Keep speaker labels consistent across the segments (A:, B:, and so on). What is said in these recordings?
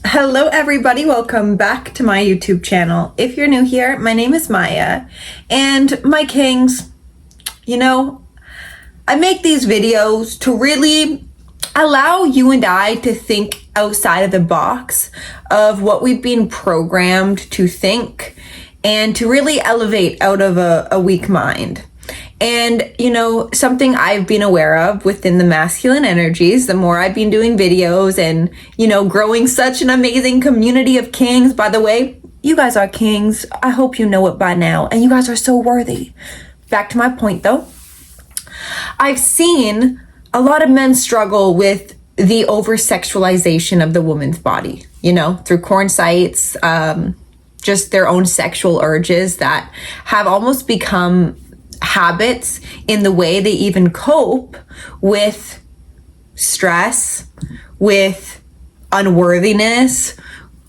A: Hello everybody, welcome back to my YouTube channel. If you're new here, my name is Maya, and my kings, I make these videos to really allow you and I to think outside of the box of what we've been programmed to think and to really elevate out of a weak mind. And, something I've been aware of within the masculine energies, the more I've been doing videos and, growing such an amazing community of kings. By the way, you guys are kings. I hope you know it by now. And you guys are so worthy. Back to my point though. I've seen a lot of men struggle with the over-sexualization of the woman's body, through corn sites, just their own sexual urges that have almost become habits in the way they even cope with stress, with unworthiness,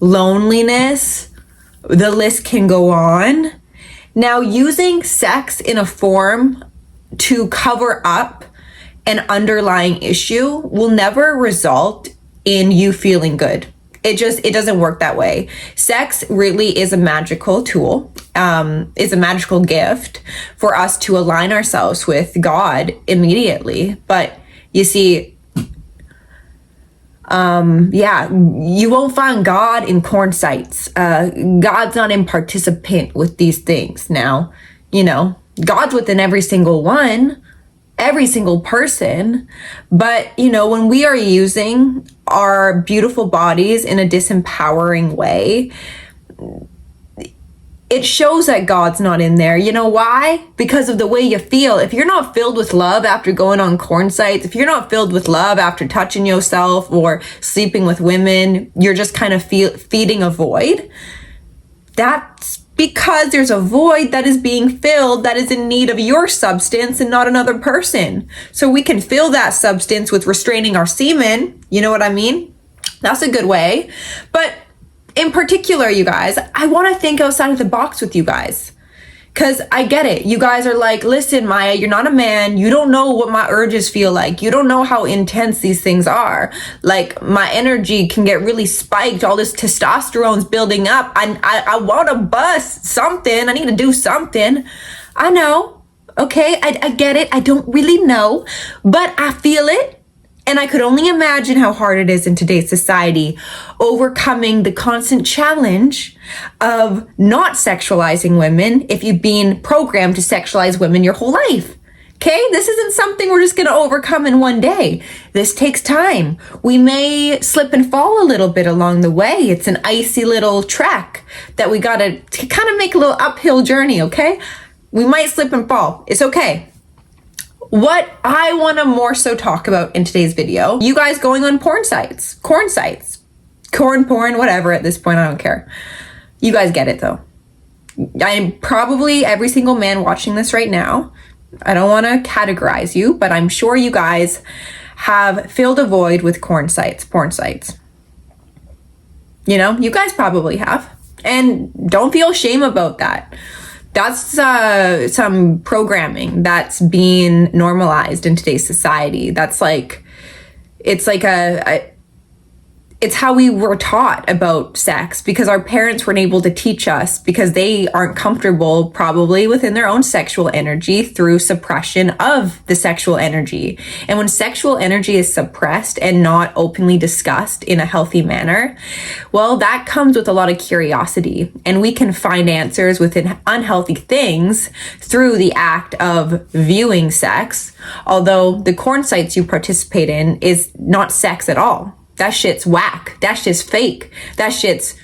A: loneliness. The list can go on. Now, using sex in a form to cover up an underlying issue will never result in you feeling good. It doesn't work that way. Sex really is a magical tool, is a magical gift for us to align ourselves with God immediately. But you see, you won't find God in corn sites. God's not in participant with these things. Now, God's within every single one, every single person. But, when we are using our beautiful bodies in a disempowering way, it shows that God's not in there. You know why? Because of the way you feel. If you're not filled with love after going on corn sites, if you're not filled with love after touching yourself or sleeping with women, you're just kind of feeding a void. That's because there's a void that is being filled that is in need of your substance and not another person. So we can fill that substance with restraining our semen. You know what I mean? That's a good way. But in particular, you guys, I want to think outside of the box with you guys. Because I get it. You guys are like, listen, Maya, you're not a man. You don't know what my urges feel like. You don't know how intense these things are. Like, my energy can get really spiked. All this testosterone's building up. I want to bust something. I need to do something. I know. Okay, I get it. I don't really know. But I feel it. And I could only imagine how hard it is in today's society, overcoming the constant challenge of not sexualizing women if you've been programmed to sexualize women your whole life. Okay? This isn't something we're just going to overcome in one day. This takes time. We may slip and fall a little bit along the way. It's an icy little trek that we got to kind of make a little uphill journey, okay? We might slip and fall. It's okay. What I want to more so talk about in today's video, you guys going on corn sites, corn porn, whatever at this point, I don't care. You guys get it though. I'm probably every single man watching this right now. I don't want to categorize you, but I'm sure you guys have filled a void with porn sites. You guys probably have. And don't feel shame about that. That's some programming that's being normalized in today's society. That's like, it's like it's how we were taught about sex because our parents weren't able to teach us because they aren't comfortable probably within their own sexual energy through suppression of the sexual energy. And when sexual energy is suppressed and not openly discussed in a healthy manner, well, that comes with a lot of curiosity, and we can find answers within unhealthy things through the act of viewing sex. Although the corn sites you participate in is not sex at all. That shit's whack. That shit's fake. That shit's,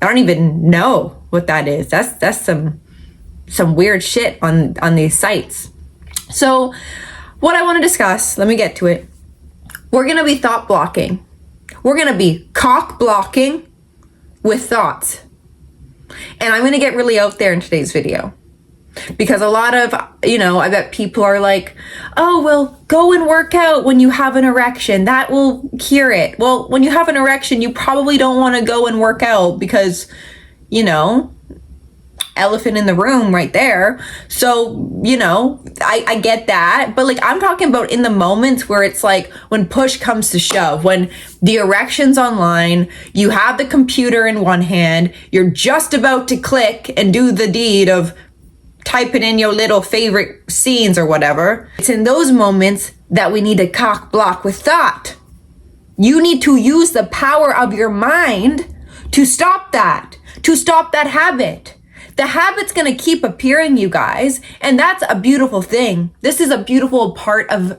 A: I don't even know what that is. That's some weird shit on these sites. So what I want to discuss, let me get to it. We're going to be thought blocking. We're going to be cock blocking with thoughts. And I'm going to get really out there in today's video. Because a lot of, I bet people are like, oh, well, go and work out when you have an erection. That will cure it. Well, when you have an erection, you probably don't want to go and work out because, elephant in the room right there. So, you know, I get that. But like, I'm talking about in the moments where it's like when push comes to shove, when the erection's online, you have the computer in one hand, you're just about to click and do the deed of typing in your little favorite scenes or whatever. It's in those moments that we need to cock block with thought. You need to use the power of your mind to stop that habit. The habit's gonna keep appearing, you guys, and that's a beautiful thing. This is a beautiful part of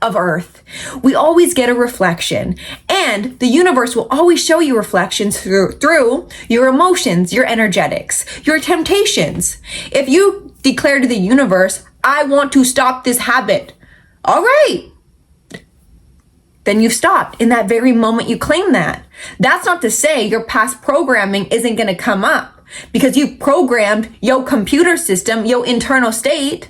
A: Earth. We always get a reflection, and the universe will always show you reflections through your emotions, your energetics, your temptations. If you declare to the universe, I want to stop this habit, all right, then you've stopped. In that very moment you claim that. That's not to say your past programming isn't going to come up, because you programmed your computer system, your internal state,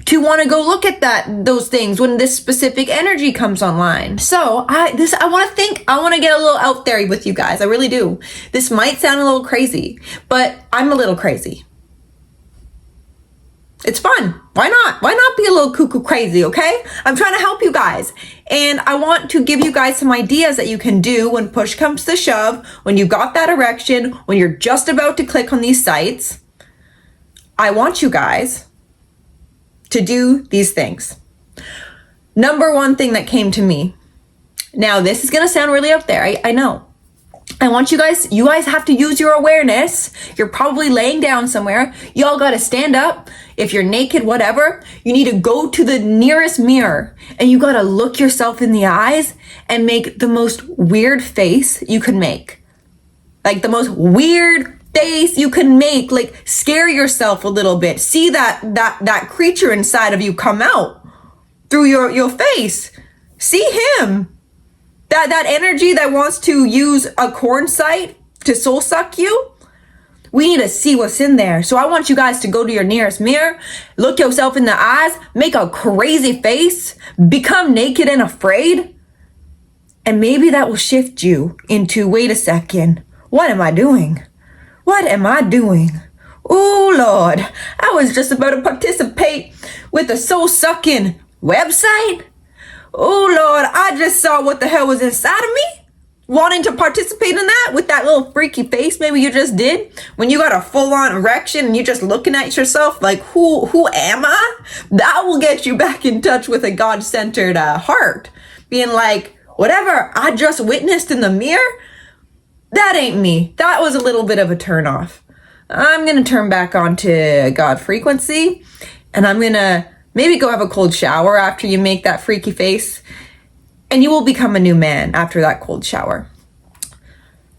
A: to want to go look at those things when this specific energy comes online. So I want to get a little out there with you guys. I really do. This might sound a little crazy, but I'm a little crazy. It's fun. Why not? Why not be a little cuckoo crazy, okay? I'm trying to help you guys. And I want to give you guys some ideas that you can do when push comes to shove, when you got that erection, when you're just about to click on these sites. I want you guys to do these things. Number one thing that came to me. Now, this is going to sound really out there. I know. I want you guys have to use your awareness. You're probably laying down somewhere. Y'all got to stand up. If you're naked, whatever, you need to go to the nearest mirror and you got to look yourself in the eyes and make the most weird face you can make. Like the most weird face you can make. Like scare yourself a little bit. See that creature inside of you come out through your face. See him. That energy that wants to use a corn site to soul suck you. We need to see what's in there. So I want you guys to go to your nearest mirror, look yourself in the eyes, make a crazy face, become naked and afraid. And maybe that will shift you into, wait a second, what am I doing? What am I doing? Oh Lord, I was just about to participate with a soul sucking website. Oh Lord, I just saw what the hell was inside of me. Wanting to participate in that with that little freaky face maybe you just did when you got a full-on erection and you're just looking at yourself like, who am I? That will get you back in touch with a God-centered heart. Being like, whatever I just witnessed in the mirror, that ain't me. That was a little bit of a turn off. I'm going to turn back on to God frequency, and I'm going to maybe go have a cold shower after you make that freaky face. And you will become a new man after that cold shower.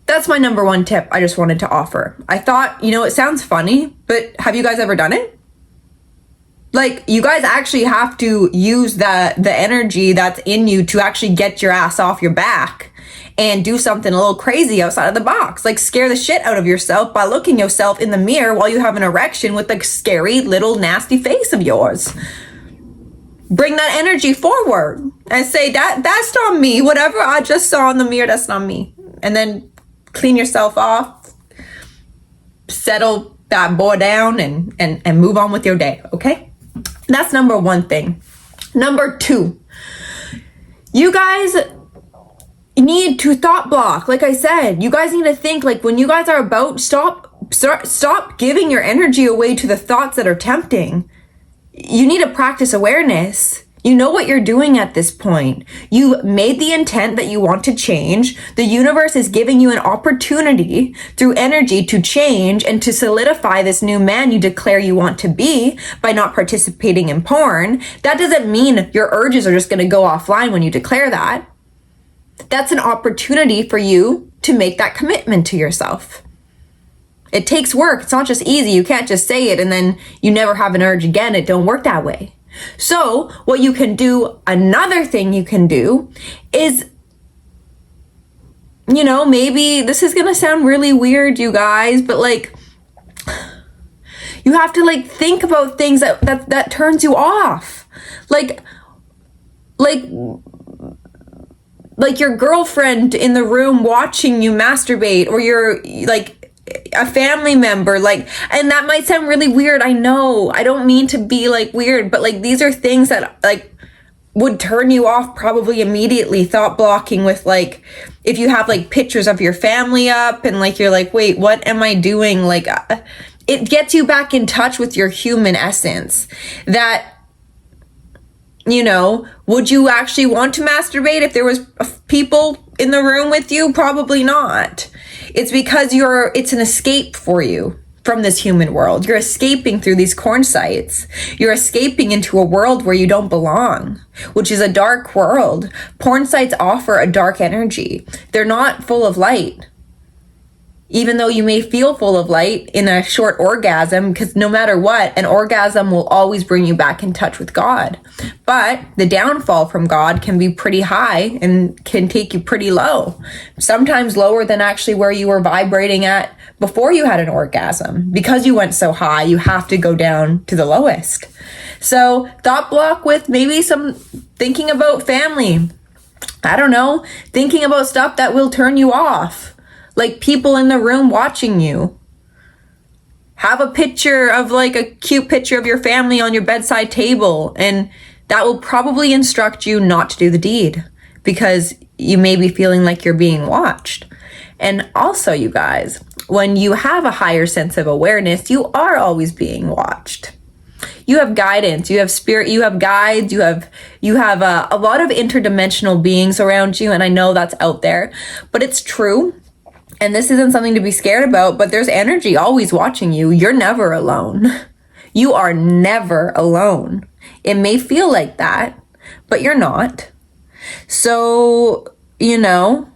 A: That's my number one tip I just wanted to offer. I thought, it sounds funny, but have you guys ever done it? Like, you guys actually have to use the energy that's in you to actually get your ass off your back and do something a little crazy outside of the box. Like, scare the shit out of yourself by looking yourself in the mirror while you have an erection with a scary little nasty face of yours. Bring that energy forward and say, that's not me. Whatever I just saw in the mirror, that's not me. And then clean yourself off, settle that boy down and move on with your day, okay? That's number one thing. Number two, you guys need to thought block. Like I said, you guys need to think, like, when you guys are about, stop giving your energy away to the thoughts that are tempting. You need to practice awareness. You know what you're doing at this point. You made the intent that you want to change. The universe is giving you an opportunity through energy to change and to solidify this new man you declare you want to be by not participating in porn. That doesn't mean your urges are just going to go offline when you declare that. That's an opportunity for you to make that commitment to yourself. It takes work. It's not just easy. You can't just say it and then you never have an urge again. It don't work that way. So what you can do, another thing you can do is, maybe this is going to sound really weird, you guys, but like, you have to like think about things that turns you off. Like your girlfriend in the room watching you masturbate, or your like a family member, like, and that might sound really weird. I know, I don't mean to be like weird, but like these are things that like would turn you off probably immediately. Thought blocking with like, if you have like pictures of your family up and like you're like, wait, what am I doing? Like it gets you back in touch with your human essence. That, you know, would you actually want to masturbate if there was people in the room with you? Probably not. It's because it's an escape for you from this human world. You're escaping through these corn sites. You're escaping into a world where you don't belong, which is a dark world. Porn sites offer a dark energy. They're not full of light. Even though you may feel full of light in a short orgasm, because no matter what, an orgasm will always bring you back in touch with God. But the downfall from God can be pretty high and can take you pretty low. Sometimes lower than actually where you were vibrating at before you had an orgasm. Because you went so high, you have to go down to the lowest. So thought block with maybe some thinking about family. I don't know, thinking about stuff that will turn you off. Like people in the room watching you. Have a picture of like a cute picture of your family on your bedside table, and that will probably instruct you not to do the deed because you may be feeling like you're being watched. And also, you guys, when you have a higher sense of awareness, you are always being watched. You have guidance, you have spirit, you have guides, you have a lot of interdimensional beings around you, and I know that's out there, but it's true. And this isn't something to be scared about, but there's energy always watching you. You're never alone. You are never alone. It may feel like that, but you're not. So, you know,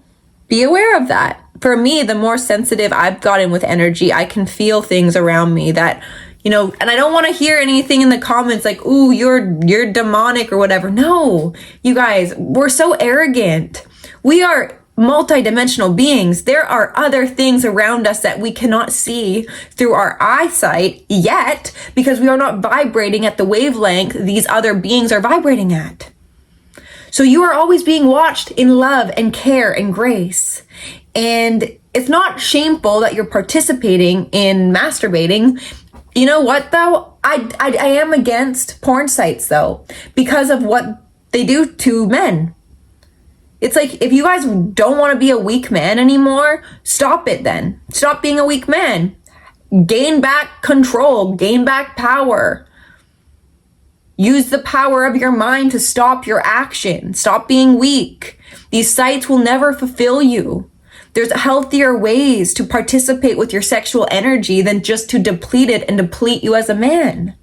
A: be aware of that. For me, the more sensitive I've gotten with energy, I can feel things around me that, you know, and I don't want to hear anything in the comments like, ooh, you're demonic or whatever. No, you guys, we're so arrogant. We are multidimensional beings. There are other things around us that we cannot see through our eyesight yet because we are not vibrating at the wavelength these other beings are vibrating at. So you are always being watched in love and care and grace. And it's not shameful that you're participating in masturbating. You know what though? I am against porn sites though, because of what they do to men. It's like, if you guys don't want to be a weak man anymore, stop it then. Stop being a weak man. Gain back control, gain back power. Use the power of your mind to stop your action. Stop being weak. These sites will never fulfill you. There's healthier ways to participate with your sexual energy than just to deplete it and deplete you as a man.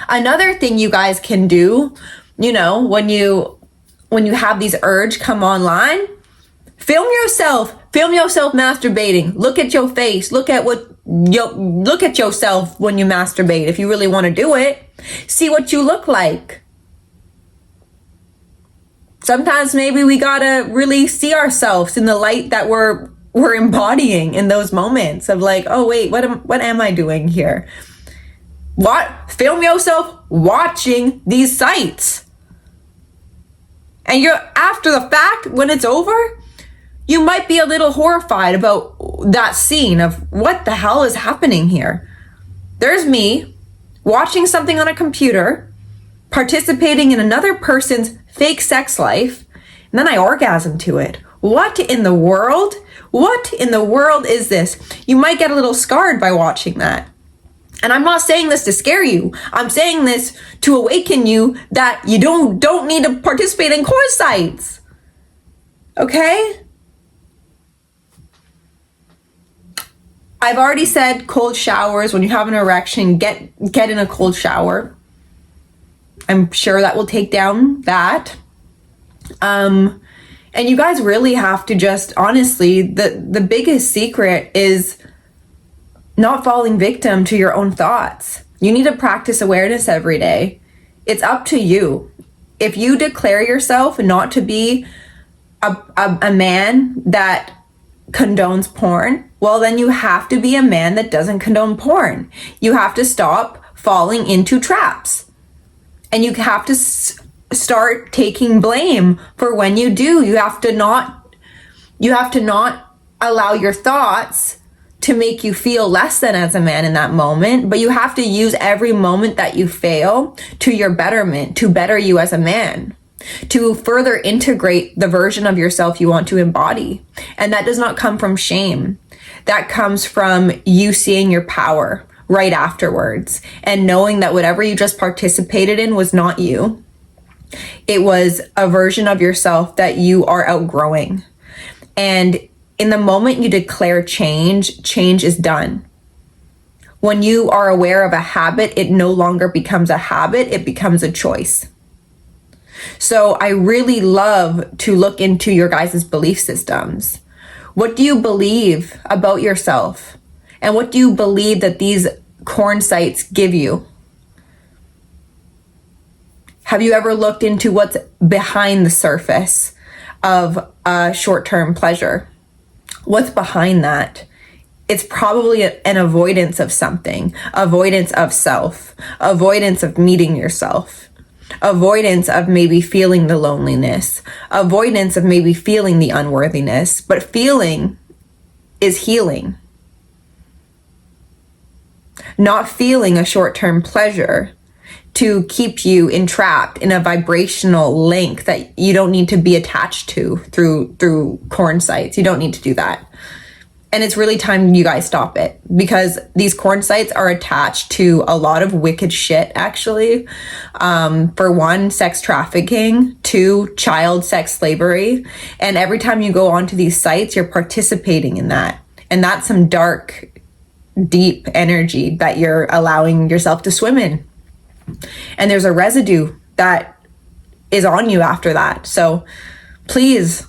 A: Another thing you guys can do, you know, when you have these urge come online, film yourself masturbating. Look at your face. Look at yourself when you masturbate. If you really want to do it, see what you look like. Sometimes maybe we gotta really see ourselves in the light that we're embodying in those moments of like, oh wait, what am I doing here? Film yourself watching these sites. And you're, after the fact, when it's over, you might be a little horrified about that scene of what the hell is happening here. There's me watching something on a computer, participating in another person's fake sex life, and then I orgasm to it. What in the world? What in the world is this? You might get a little scarred by watching that. And I'm not saying this to scare you. I'm saying this to awaken you that you don't need to participate in porn sites. Okay? I've already said cold showers. When you have an erection, get in a cold shower. I'm sure that will take down that. And you guys really have to just, honestly, the biggest secret is not falling victim to your own thoughts. You need to practice awareness every day. It's up to you. If you declare yourself not to be a man that condones porn, well, then you have to be a man that doesn't condone porn. You have to stop falling into traps. And you have to start taking blame for when you do. You have to not allow your thoughts to make you feel less than as a man in that moment, but you have to use every moment that you fail to your betterment, to better you as a man, to further integrate the version of yourself you want to embody. And that does not come from shame. That comes from you seeing your power right afterwards and knowing that whatever you just participated in was not you. It was a version of yourself that you are outgrowing. And in the moment you declare change, change is done. When you are aware of a habit, it no longer becomes a habit, it becomes a choice. So I really love to look into your guys' belief systems. What do you believe about yourself? And what do you believe that these corn sites give you? Have you ever looked into what's behind the surface of a short-term pleasure? What's behind that? It's probably an avoidance of something, avoidance of self, avoidance of meeting yourself, avoidance of maybe feeling the loneliness, avoidance of maybe feeling the unworthiness, but feeling is healing. Not feeling a short-term pleasure to keep you entrapped in a vibrational link that you don't need to be attached to through corn sites. You don't need to do that. And it's really time you guys stop it, because these corn sites are attached to a lot of wicked shit, actually. For one, sex trafficking, two, child sex slavery. And every time you go onto these sites, you're participating in that. And that's some dark, deep energy that you're allowing yourself to swim in. And there's a residue that is on you after that. So please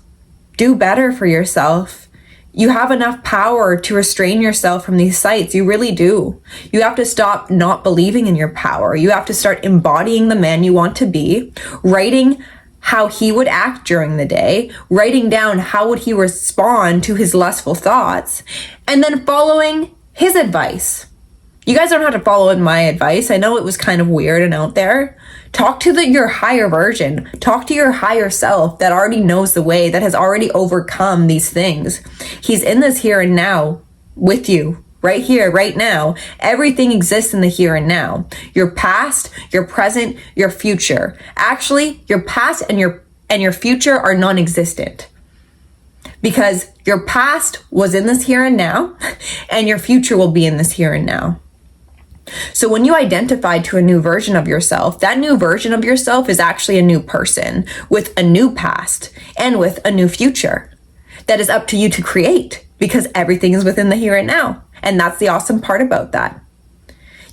A: do better for yourself. You have enough power to restrain yourself from these sites. You really do. You have to stop not believing in your power. You have to start embodying the man you want to be, writing how he would act during the day, writing down how would he respond to his lustful thoughts, and then following his advice. You guys don't have to follow my advice. I know it was kind of weird and out there. Talk to your higher version. Talk to your higher self that already knows the way, that has already overcome these things. He's in this here and now with you, right here, right now. Everything exists in the here and now. Your past, your present, your future. Actually, your past and your future are non-existent. Because your past was in this here and now, and your future will be in this here and now. So when you identify to a new version of yourself, that new version of yourself is actually a new person with a new past and with a new future that is up to you to create, because everything is within the here and now. And that's the awesome part about that.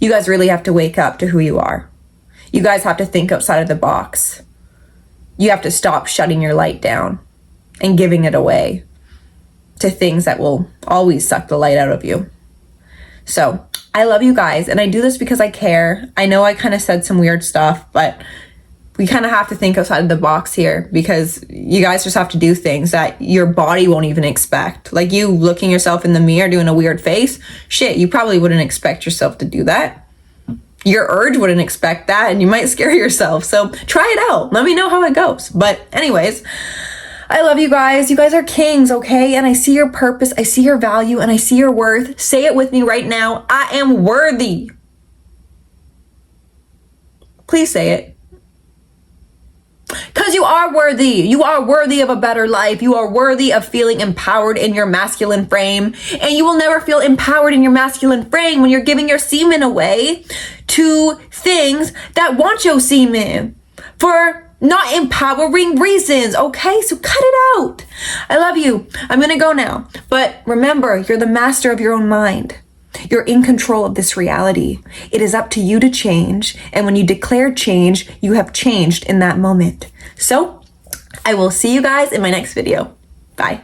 A: You guys really have to wake up to who you are. You guys have to think outside of the box. You have to stop shutting your light down and giving it away to things that will always suck the light out of you. So I love you guys, and I do this because I care. I know I kind of said some weird stuff, but we kind of have to think outside of the box here, because you guys just have to do things that your body won't even expect. Like you looking yourself in the mirror doing a weird face. Shit, you probably wouldn't expect yourself to do that. Your urge wouldn't expect that, and you might scare yourself. So try it out. Let me know how it goes. But anyways, I love you guys. You guys are kings, okay? And I see your purpose, I see your value, and I see your worth. Say it with me right now. I am worthy. Please say it. Because you are worthy. You are worthy of a better life. You are worthy of feeling empowered in your masculine frame. And you will never feel empowered in your masculine frame when you're giving your semen away to things that want your semen for not empowering reasons, okay? So cut it out. I love you. I'm gonna go now. But remember, you're the master of your own mind. You're in control of this reality. It is up to you to change. And when you declare change, you have changed in that moment. So I will see you guys in my next video. Bye.